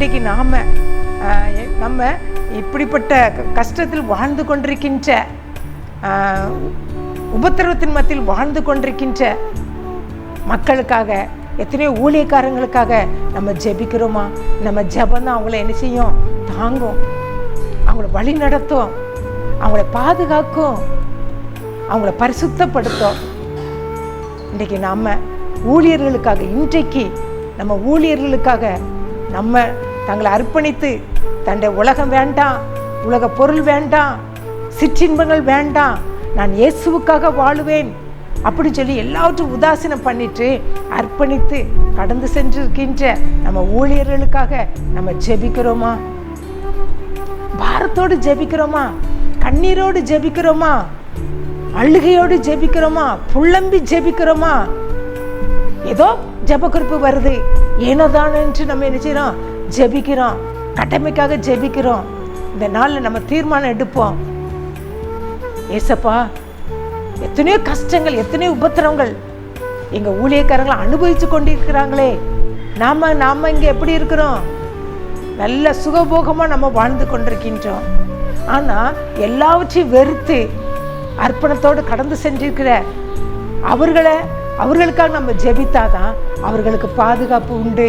இன்றைக்கு நம்ம இப்படிப்பட்ட கஷ்டத்தில் வாழ்ந்து கொண்டிருக்கின்ற, உபத்திரவத்தின் மத்தியில் வாழ்ந்து கொண்டிருக்கின்ற மக்களுக்காக, எத்தனையோ ஊழியக்காரங்களுக்காக நம்ம ஜெபிக்கிறோமா? நம்ம ஜெபந்தான் அவங்கள என்ன செய்யும்? தாங்கும், அவங்கள வழி நடத்தும், அவங்கள பாதுகாக்கும், அவங்கள பரிசுத்தப்படுத்தும். இன்றைக்கு இன்றைக்கு நம்ம ஊழியர்களுக்காக நம்ம தங்களை அர்ப்பணித்து, தன்னுடைய உலகம் வேண்டாம், உலக பொருள் வேண்டாம், சிற்றின்பங்கள் வேண்டாம், நான் இயேசுவுக்காக வாழுவேன் அப்படின்னு சொல்லி எல்லாவற்றும் உதாசீனம் பண்ணிட்டு அர்ப்பணித்து கடந்து சென்றிருக்கின்ற நம்ம ஊழியர்களுக்காக நம்ம ஜெபிக்கிறோமா? பாரத்தோடு ஜெபிக்கிறோமா? கண்ணீரோடு ஜெபிக்கிறோமா? அழுகையோடு ஜெபிக்கிறோமா? புலம்பி ஜெபிக்கிறோமா? ஏதோ ஜெப குறிப்பு வருது, ஏனோதான் என்று நம்ம என்ன செய்யறோம்? ஜெபிக்கிறோம், கடமைக்காக ஜெபிக்கிறோம். இந்த நாளில் நம்ம தீர்மானம் எடுப்போம். ஏசப்பா, எத்தனையோ கஷ்டங்கள், எத்தனையோ உபத்திரவங்கள் எங்க ஊழியக்காரங்களை அனுபவிச்சு கொண்டிருக்கிறாங்களே, நாம இங்க எப்படி இருக்கிறோம்? நல்ல சுகபோகமா நம்ம வாழ்ந்து கொண்டிருக்கின்றோம். ஆனா எல்லாவற்றையும் வெறுத்து அர்ப்பணத்தோடு கடந்து சென்றிருக்கிற அவர்களுக்காக நம்ம ஜெபித்தாதான் அவர்களுக்கு பாதுகாப்பு உண்டு.